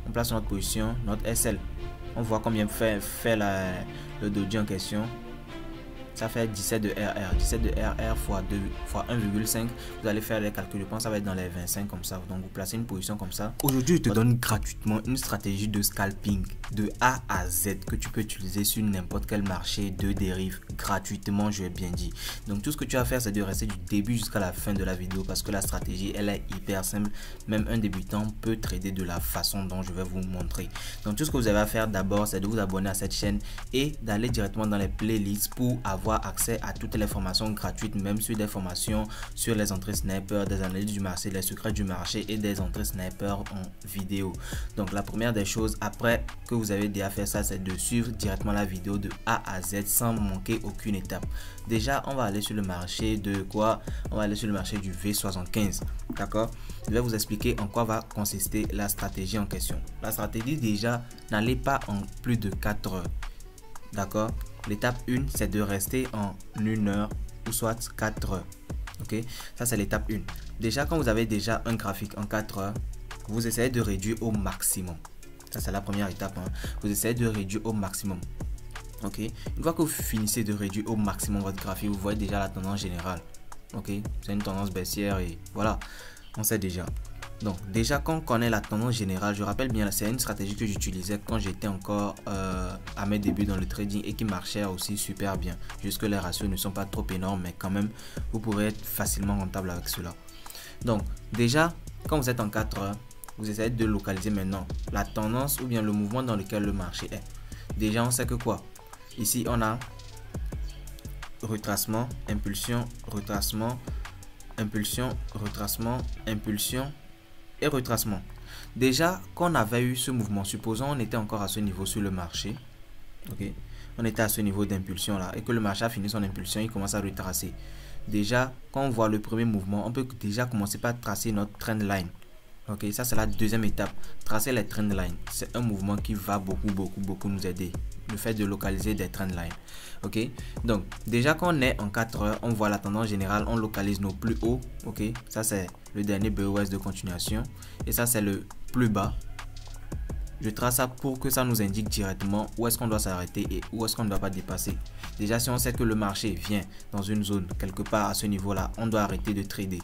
on place notre position, notre SL. On voit combien fait le doji en question. Ça fait 17 de RR. 17 de RR fois 2 fois 1,5. Vous allez faire les calculs. Je pense que ça va être dans les 25 comme ça. Donc vous placez une position comme ça. Aujourd'hui, je te donne gratuitement une stratégie de scalping de A à Z que tu peux utiliser sur n'importe quel marché de dérive gratuitement, je vais bien dire. Donc tout ce que tu vas faire, c'est de rester du début jusqu'à la fin de la vidéo parce que la stratégie, elle est hyper simple. Même un débutant peut trader de la façon dont je vais vous montrer. Donc tout ce que vous avez à faire d'abord, c'est de vous abonner à cette chaîne et d'aller directement dans les playlists pour avoir accès à toutes les formations gratuites, même sur des formations sur les entrées sniper, des analyses du marché, les secrets du marché et des entrées sniper en vidéo. Donc la première des choses, après que vous avez déjà fait ça, c'est de suivre directement la vidéo de A à Z sans manquer aucune étape. Déjà, on va aller sur le marché de quoi? On va aller sur le marché du V75. D'accord? Je vais vous expliquer en quoi va consister la stratégie en question. La stratégie, déjà, n'allez pas en plus de 4 heures. D'accord? L'étape 1, c'est de rester en 1 heure ou soit 4 heures. Ok? Ça, c'est l'étape 1. Déjà, quand vous avez déjà un graphique en 4 heures, vous essayez de réduire au maximum. Ça, c'est la première étape. Hein. Vous essayez de réduire au maximum. Ok? Une fois que vous finissez de réduire au maximum votre graphique, vous voyez déjà la tendance générale. Ok? C'est une tendance baissière et voilà. On sait déjà. Donc déjà quand on connaît la tendance générale, je rappelle bien, c'est une stratégie que j'utilisais quand j'étais encore à mes débuts dans le trading et qui marchait aussi super bien. Jusque les ratios ne sont pas trop énormes, mais quand même vous pourrez être facilement rentable avec cela. Donc déjà quand vous êtes en 4 heures, vous essayez de localiser maintenant la tendance ou bien le mouvement dans lequel le marché est. Déjà on sait que quoi? Ici on a retracement, impulsion, retracement, impulsion, retracement, impulsion et retracement. Déjà quand on avait eu ce mouvement, supposons on était encore à ce niveau sur le marché, ok, on était à ce niveau d'impulsion là et que le marché a fini son impulsion, il commence à retracer. Déjà quand on voit le premier mouvement, on peut déjà commencer par tracer notre trend line. Ok, ça c'est la deuxième étape. Tracer les trend lines, c'est un mouvement qui va beaucoup nous aider. Le fait de localiser des trend lines. Ok, donc déjà quand on est en 4 heures, on voit la tendance générale, on localise nos plus hauts. Ok, ça c'est le dernier BOS de continuation et ça c'est le plus bas. Je trace ça pour que ça nous indique directement où est-ce qu'on doit s'arrêter et où est-ce qu'on ne doit pas dépasser. Déjà si on sait que le marché vient dans une zone quelque part à ce niveau là, on doit arrêter de trader.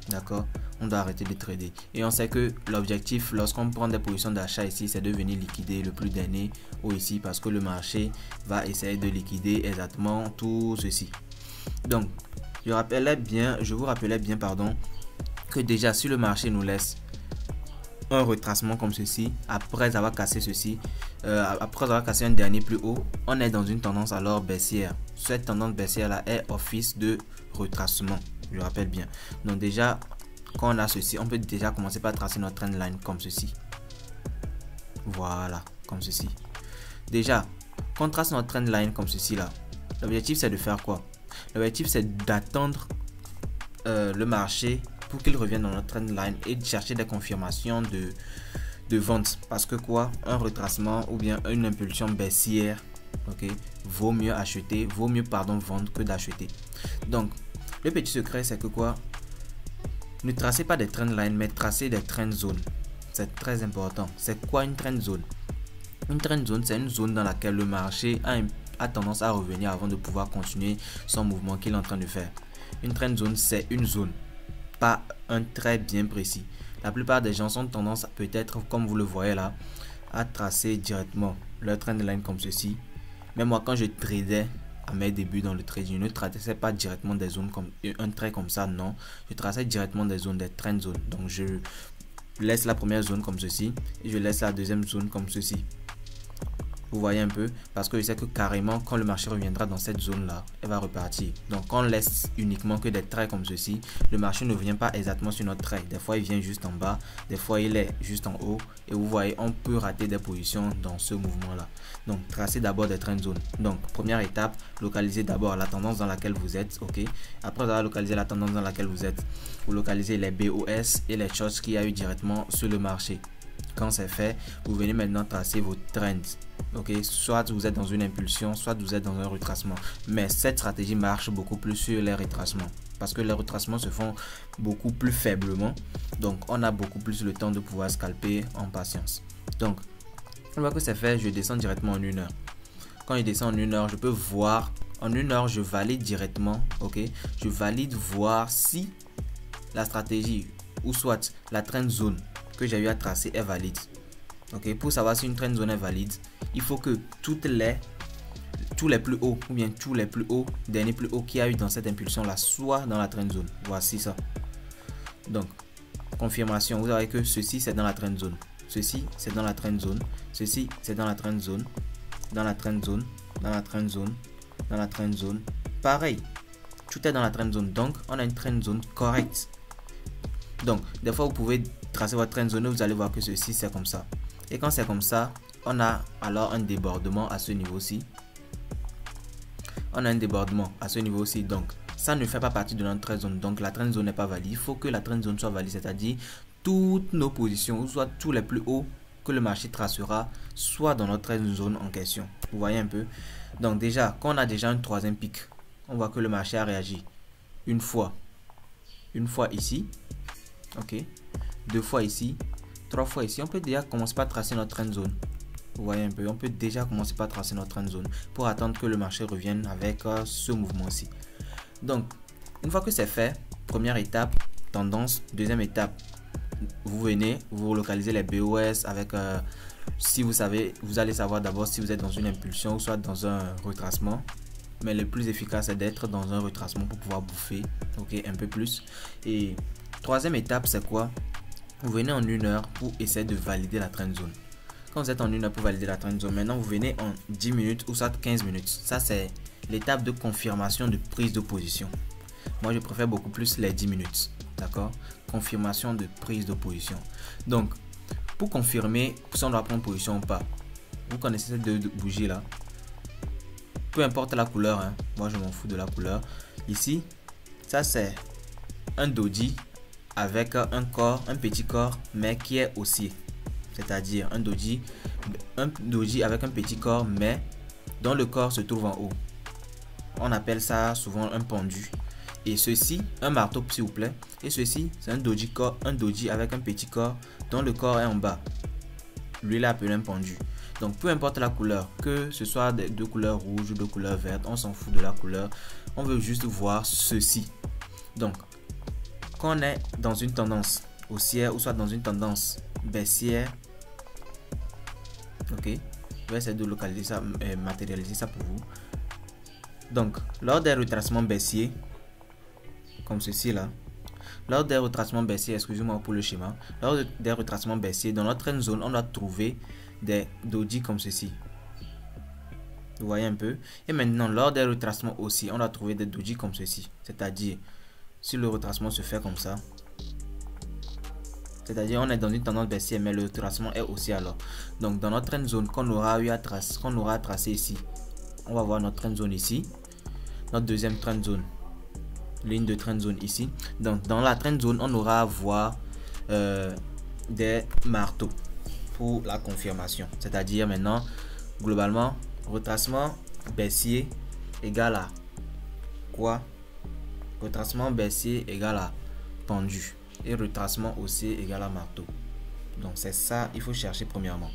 D'accord, on doit arrêter de trader et on sait que l'objectif lorsqu'on prend des positions d'achat ici, c'est de venir liquider le plus dernier haut ici parce que le marché va essayer de liquider exactement tout ceci. Donc je vous rappelais bien pardon, que déjà si le marché nous laisse un retracement comme ceci, après avoir cassé ceci, après avoir cassé un dernier plus haut, on est dans une tendance alors baissière. Cette tendance baissière là est office de retracement, je rappelle bien. Donc déjà quand on a ceci, on peut déjà commencer par tracer notre trend line comme ceci. Voilà, comme ceci. Déjà quand on trace notre trend line comme ceci là, l'objectif c'est de faire quoi? L'objectif c'est d'attendre le marché pour qu'il revienne dans notre trend line et de chercher des confirmations de vente. Parce que quoi? Un retracement ou bien une impulsion baissière, ok, vaut mieux vendre que d'acheter. Donc le petit secret c'est que quoi? Ne tracez pas des trend lines mais tracez des trend zones. C'est très important. C'est quoi une trend zone? Une trend zone, c'est une zone dans laquelle le marché a tendance à revenir avant de pouvoir continuer son mouvement qu'il est en train de faire. Une trend zone, c'est une zone, pas un trait bien précis. La plupart des gens ont tendance, peut-être comme vous le voyez là, à tracer directement leur trend line comme ceci. Mais moi quand je tradais à mes débuts dans le trading, je ne traçais pas directement des zones comme un trait comme ça, non. Je traçais directement des zones, des trend zones. Donc je laisse la première zone comme ceci et je laisse la deuxième zone comme ceci. Vous voyez un peu, parce que je sais que carrément quand le marché reviendra dans cette zone là, elle va repartir. Donc quand on laisse uniquement que des traits comme ceci, le marché ne vient pas exactement sur notre trait. Des fois il vient juste en bas, des fois il est juste en haut et vous voyez on peut rater des positions dans ce mouvement là. Donc tracez d'abord des trend zones. Donc première étape, localisez d'abord la tendance dans laquelle vous êtes. Ok, après avoir localisé la tendance dans laquelle vous êtes, vous localisez les BOS et les shorts qu'il y a eu directement sur le marché. Quand c'est fait, vous venez maintenant tracer vos trends. Ok, soit vous êtes dans une impulsion, soit vous êtes dans un retracement. Mais cette stratégie marche beaucoup plus sur les retracements. parce que les retracements se font beaucoup plus faiblement. Donc on a beaucoup plus le temps de pouvoir scalper en patience. Donc une fois que c'est fait, je descends directement en 1 heure. Quand je descends en 1 heure, je peux voir en 1 heure, je valide directement, ok, je valide voir si la stratégie ou soit la trend zone que j'ai eu à tracer est valide. Ok, pour savoir si une trend zone est valide, il faut que tous les plus hauts ou bien tous les plus hauts, derniers plus hauts qu'il y a eu dans cette impulsion là soient dans la trend zone. Voici ça. Donc confirmation, vous savez que ceci c'est dans la trend zone, ceci c'est dans la trend zone, ceci c'est dans la trend zone, dans la trend zone, dans la trend zone, dans la trend zone, pareil, tout est dans la trend zone. Donc on a une trend zone correcte. Donc des fois vous pouvez tracer votre trend zone et vous allez voir que ceci c'est comme ça, et quand c'est comme ça, on a alors un débordement à ce niveau-ci. On a un débordement à ce niveau-ci, donc ça ne fait pas partie de notre trend zone, donc la trend zone n'est pas valide. Il faut que la trend zone soit valide, c'est-à-dire toutes nos positions, ou soit tous les plus hauts que le marché tracera, soit dans notre trend zone en question. Vous voyez un peu. Donc déjà, quand on a déjà un troisième pic, on voit que le marché a réagi une fois ici, ok, 2 fois ici, 3 fois ici. On peut déjà commencer par tracer notre trend zone. Vous voyez un peu, on peut déjà commencer par tracer notre trend zone pour attendre que le marché revienne avec ce mouvement-ci. Donc, une fois que c'est fait, première étape, tendance. Deuxième étape, vous venez, vous localisez les BOS avec, si vous savez, vous allez savoir d'abord si vous êtes dans une impulsion ou soit dans un retracement. Mais le plus efficace, c'est d'être dans un retracement pour pouvoir bouffer, ok, un peu plus. Et troisième étape, c'est quoi? Vous venez en 1 heure pour essayer de valider la trend zone. Quand vous êtes en 1 heure pour valider la trend zone, maintenant vous venez en 10 minutes ou soit 15 minutes. Ça, c'est l'étape de confirmation de prise de position. Moi, je préfère beaucoup plus les 10 minutes. D'accord? Confirmation de prise de position. Donc, pour confirmer si on doit prendre position ou pas, vous connaissez ces deux bougies là. Peu importe la couleur, hein. Moi, je m'en fous de la couleur. Ici, ça, c'est un doji avec un corps, un petit corps, mais qui est haussier. C'est-à-dire un doji avec un petit corps, mais dont le corps se trouve en haut. On appelle ça souvent un pendu. Et ceci, un marteau s'il vous plaît. Et ceci, c'est un doji avec un petit corps dont le corps est en bas. Lui, il est appelé un pendu. Donc peu importe la couleur, que ce soit de couleur rouge ou de couleur verte, on s'en fout de la couleur. On veut juste voir ceci. Donc, quand on est dans une tendance haussière ou soit dans une tendance baissière, ok, je vais essayer de localiser ça, matérialiser ça pour vous. Donc lors des retracements baissiers comme ceci là, lors des retracements baissiers, excusez-moi pour le schéma, lors des retracements baissiers dans notre trend zone, on doit trouver des doji comme ceci. Vous voyez un peu. Et maintenant lors des retracements aussi, on doit trouver des doji comme ceci, c'est-à-dire si le retracement se fait comme ça, c'est-à-dire on est dans une tendance baissière mais le retracement est aussi alors. Donc dans notre trend zone qu'on aura eu à tracer, tracé ici, on va voir notre trend zone ici, notre deuxième trend zone, ligne de trend zone ici. Donc dans la trend zone, on aura à voir des marteaux pour la confirmation. C'est-à-dire maintenant globalement retracement baissier égale à quoi? Retracement baissier égale à pendu et retracement haussier égale à marteau. Donc c'est ça il faut chercher premièrement.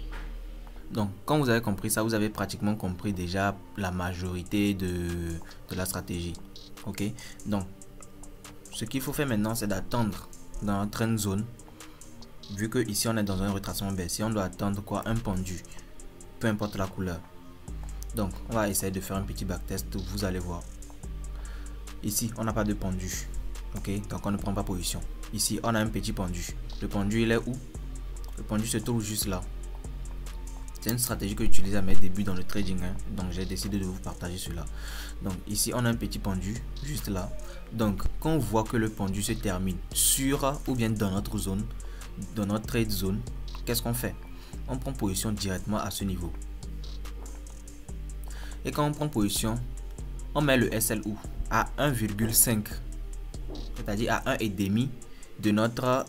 Donc quand vous avez compris ça, vous avez pratiquement compris déjà la majorité de la stratégie. Ok, donc ce qu'il faut faire maintenant, c'est d'attendre dans la trend zone. Vu que ici on est dans un retracement baissier, on doit attendre quoi? Un pendu, peu importe la couleur. Donc on va essayer de faire un petit backtest, vous allez voir. Ici on n'a pas de pendu, ok, donc on ne prend pas position. Ici on a un petit pendu. Le pendu il est où? Le pendu se trouve juste là. C'est une stratégie que j'utilise à mes débuts dans le trading, hein. Donc j'ai décidé de vous partager cela. Donc ici on a un petit pendu juste là. Donc quand on voit que le pendu se termine sur ou bien dans notre zone, dans notre trade zone, qu'est-ce qu'on fait? On prend position directement à ce niveau. Et quand on prend position, on met le SLU à 1,5, c'est-à-dire à 1,5 de notre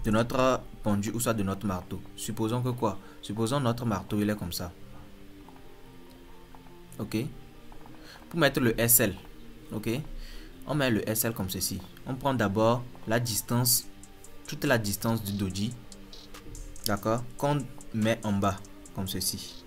de notre pendu ou soit de notre marteau. Supposons que quoi? Supposons notre marteau il est comme ça. Ok. Pour mettre le SL, ok, On met le SL comme ceci. On prend d'abord la distance, toute la distance du doji, d'accord, qu'on met en bas comme ceci.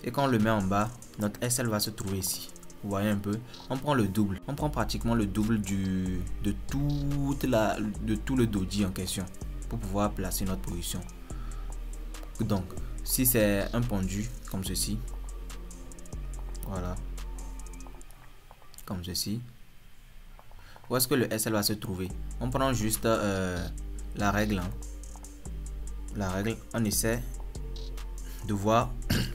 Et quand on le met en bas, notre SL va se trouver ici. Vous voyez un peu, on prend le double, on prend pratiquement le double de tout le doji en question pour pouvoir placer notre position. Donc si c'est un pendu comme ceci, voilà, comme ceci, où est-ce que le SL va se trouver? On prend juste la règle, hein. La règle, on essaie de voir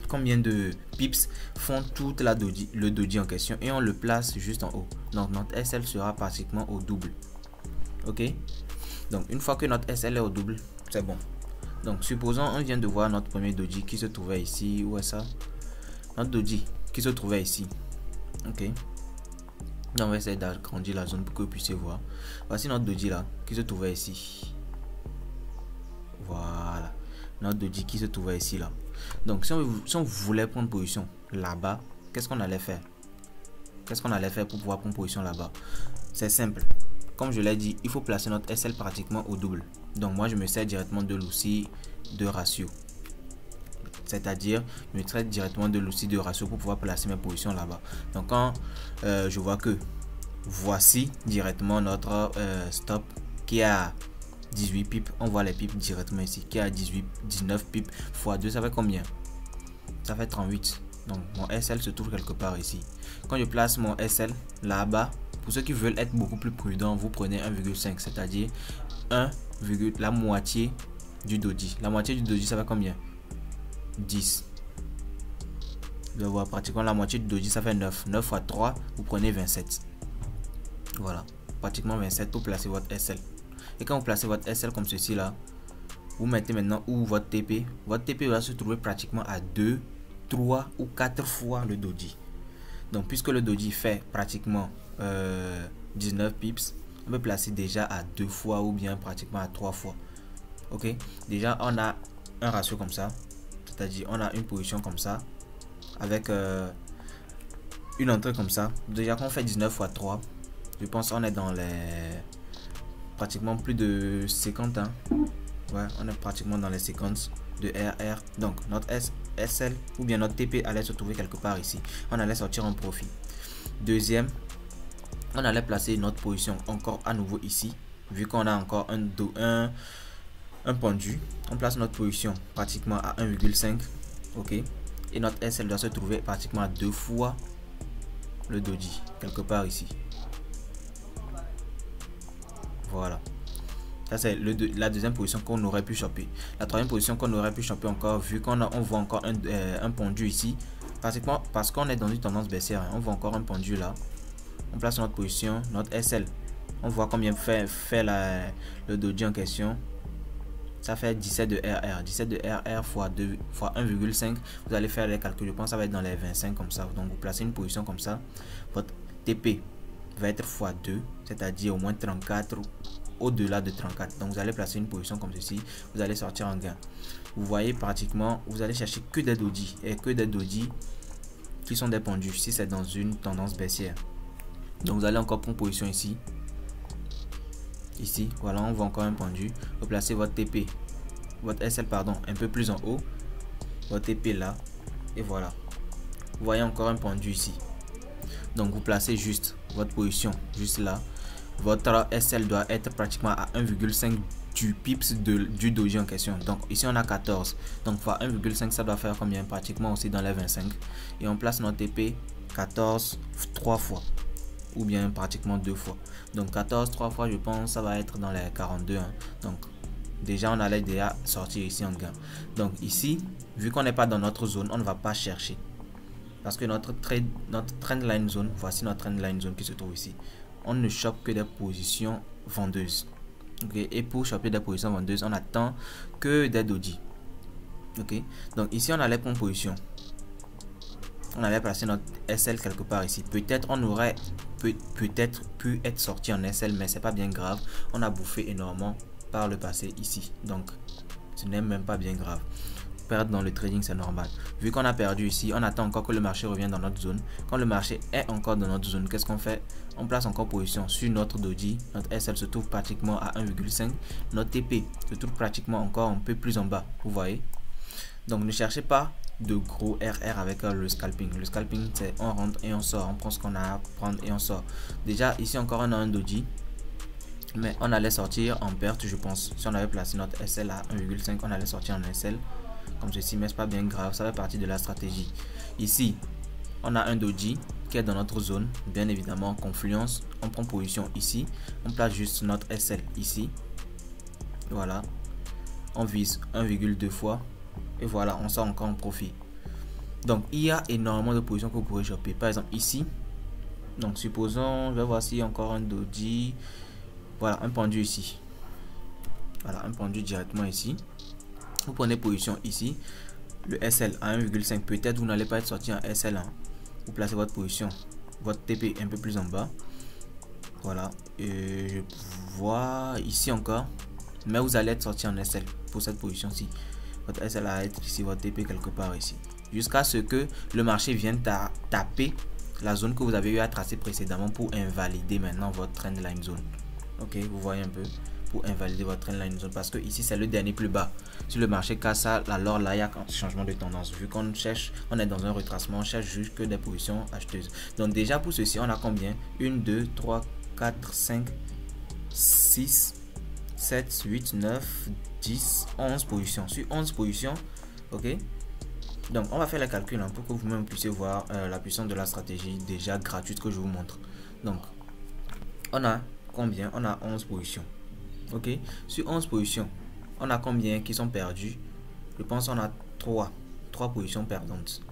combien de pips font toute le doji en question et on le place juste en haut. Donc notre SL sera pratiquement au double. Ok, donc une fois que notre SL est au double, c'est bon. Donc supposons on vient de voir notre premier doji qui se trouvait ici. Où est ça? Notre doji qui se trouvait ici. Ok, donc on va essayer d'agrandir la zone pour que vous puissiez voir. Voici notre doji là qui se trouvait ici. Voilà, notre doji qui se trouvait ici là. Donc si on voulait prendre position là-bas, qu'est-ce qu'on allait faire? Qu'est-ce qu'on allait faire pour pouvoir prendre position là-bas? C'est simple. Comme je l'ai dit, il faut placer notre SL pratiquement au double. Donc moi je me sers directement de l'outil de ratio. C'est-à-dire, je me traite directement de l'outil de ratio pour pouvoir placer mes positions là-bas. Donc quand je vois que voici directement notre stop qui a 18 pips, on voit les pips directement ici, qui a 19 pips x 2, ça fait combien? Ça fait 38. Donc mon SL se trouve quelque part ici. Quand je place mon SL là-bas, pour ceux qui veulent être beaucoup plus prudents, vous prenez 1,5, c'est-à-dire la moitié du doji. La moitié du doji, ça fait combien? 10. Vous allez voir, pratiquement la moitié du doji, ça fait 9. 9 x 3, vous prenez 27. Voilà, pratiquement 27 pour placer votre SL. Et quand vous placez votre SL comme ceci là, vous mettez maintenant où votre TP. Votre TP va se trouver pratiquement à 2, 3 ou 4 fois le doji. Donc puisque le doji fait pratiquement 19 pips, on peut placer déjà à 2 fois ou bien pratiquement à 3 fois. Ok, déjà on a un ratio comme ça, c'est-à-dire on a une position comme ça avec une entrée comme ça. Déjà quand on fait 19 x 3, je pense on est dans les pratiquement plus de 50, hein. Ouais, on est pratiquement dans les 50 de RR. Donc notre SL ou bien notre TP allait se trouver quelque part ici. On allait sortir en profit. Deuxième, on allait placer notre position encore à nouveau ici. Vu qu'on a encore un pendu, on place notre position pratiquement à 1,5. Ok, et notre SL doit se trouver pratiquement à 2 fois le doji quelque part ici. Voilà, ça c'est la deuxième position qu'on aurait pu choper. La troisième position qu'on aurait pu choper encore, vu qu'on voit encore un pendu ici, pratiquement parce qu'on est dans une tendance baissière, hein, on voit encore un pendu là. On place notre position, notre SL, on voit combien fait le doji en question. Ça fait 17 de RR. 17 de RR fois 2 fois 1,5. Vous allez faire les calculs, je pense que ça va être dans les 25 comme ça. Donc vous placez une position comme ça, votre TP va être fois 2, c'est-à-dire au moins 34, au-delà de 34. Donc vous allez placer une position comme ceci, vous allez sortir en gain. Vous voyez pratiquement, vous allez chercher que des doji et que des doji qui sont des pendus si c'est dans une tendance baissière. Donc vous allez encore prendre position ici. Ici, voilà, on voit encore un pendu. Vous placez votre TP, votre SL pardon, un peu plus en haut, votre TP là, et voilà. Vous voyez encore un pendu ici. Donc vous placez juste votre position juste là. Votre SL doit être pratiquement à 1,5 du pips du doji en question. Donc ici on a 14. Donc fois 1,5, ça doit faire combien? Pratiquement aussi dans les 25. Et on place notre TP 14 3 fois. Ou bien pratiquement 2 fois. Donc 14 3 fois, je pense ça va être dans les 42, hein. Donc déjà on allait déjà sortir ici en gain. Donc ici, vu qu'on n'est pas dans notre zone, on ne va pas chercher parce que notre trendline zone, voici notre trendline zone qui se trouve ici. On ne chope que des positions vendeuses. Okay? Et pour choper des positions vendeuses, on attend que des doji. Ok, donc ici on allait prendre position. On allait placer notre SL quelque part ici. Peut-être on aurait peut-être pu être sorti en SL, mais c'est pas bien grave. On a bouffé énormément par le passé ici, donc ce n'est même pas bien grave. perdre dans le trading, c'est normal. Vu qu'on a perdu ici, on attend encore que le marché revienne dans notre zone. Quand le marché est encore dans notre zone, qu'est-ce qu'on fait? On place encore position sur notre doji. Notre SL se trouve pratiquement à 1,5. Notre TP se trouve pratiquement encore un peu plus en bas. Vous voyez? Donc ne cherchez pas de gros RR avec le scalping. Le scalping, c'est on rentre et on sort. On prend ce qu'on a à prendre et on sort. Déjà, ici encore, on a un doji. Mais on allait sortir en perte, je pense. Si on avait placé notre SL à 1,5, on allait sortir en SL comme ceci, mais c'est pas bien grave, ça fait partie de la stratégie. Ici, on a un doji qui est dans notre zone, bien évidemment, confluence. On prend position ici, on place juste notre SL ici. Voilà, on vise 1,2 fois et voilà, on sort encore en profit. Donc, il y a énormément de positions que vous pourrez choper. Par exemple, ici, donc supposons, je vais voir si encore un doji. Voilà, un pendu ici. Voilà, un pendu directement ici. Vous prenez position ici. Le SL à 1,5. Peut-être vous n'allez pas être sorti en SL. Hein. Vous placez votre position. Votre TP un peu plus en bas. Voilà. Et je vois ici encore. Mais vous allez être sorti en SL pour cette position-ci. Votre SL va être ici, votre TP quelque part ici. Jusqu'à ce que le marché vienne taper la zone que vous avez eu à tracer précédemment pour invalider maintenant votre trendline zone. Ok, vous voyez un peu, pour invalider votre trendline zone, parce que ici c'est le dernier plus bas. Si le marché casse ça, alors là il y a un changement de tendance. Vu qu'on cherche, on est dans un retracement, on cherche juste que des positions acheteuses. Donc déjà pour ceci, on a combien? 1, 2, 3, 4, 5, 6, 7, 8, 9, 10, 11 positions. Sur 11 positions, ok. Donc on va faire les calculs pour que vous-même puissiez voir la puissance de la stratégie déjà gratuite que je vous montre. Donc on a combien? On a 11 positions. Ok, sur 11 positions, on a combien qui sont perdus? Je pense qu'on a 3 positions perdantes.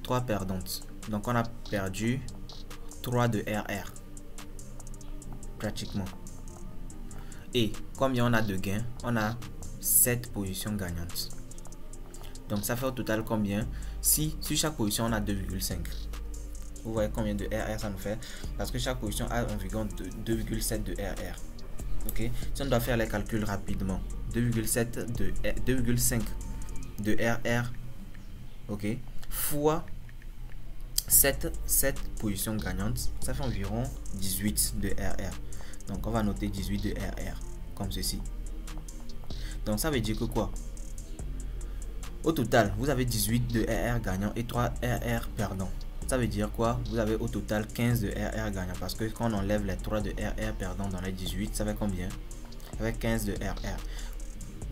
3 perdantes. Donc on a perdu 3 de RR. Pratiquement. Et combien on a de gains? On a 7 positions gagnantes. Donc ça fait au total combien? Si sur chaque position on a 2,5. Vous voyez combien de RR ça nous fait? Parce que chaque position a environ 2,7 de RR. Ok, si on doit faire les calculs rapidement, 2,5 de RR, ok, fois 7 positions gagnantes, ça fait environ 18 de RR. Donc on va noter 18 de RR comme ceci. Donc ça veut dire que quoi? Au total, vous avez 18 de RR gagnants et 3 RR perdants. Ça veut dire quoi? Vous avez au total 15 de RR gagnants. Parce que quand on enlève les 3 de RR perdants dans les 18, ça fait combien? Ça fait 15 de RR.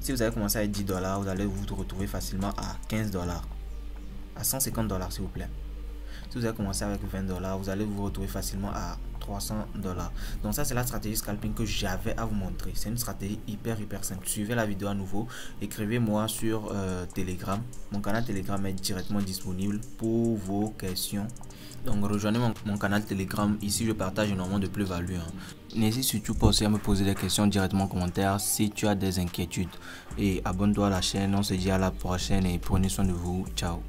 Si vous avez commencé avec 10 $, vous allez vous retrouver facilement à 15 $. À 150 $ s'il vous plaît. Si vous avez commencé avec 20 $, vous allez vous retrouver facilement à 300 $. Donc ça c'est la stratégie scalping que j'avais à vous montrer. C'est une stratégie hyper simple. Suivez la vidéo à nouveau. Écrivez-moi sur Telegram. Mon canal Telegram est directement disponible pour vos questions. Donc rejoignez mon canal Telegram. Ici je partage énormément de plus-value. N'hésite surtout pas aussi à me poser des questions directement en commentaire si tu as des inquiétudes. Et abonne-toi à la chaîne. On se dit à la prochaine et prenez soin de vous. Ciao.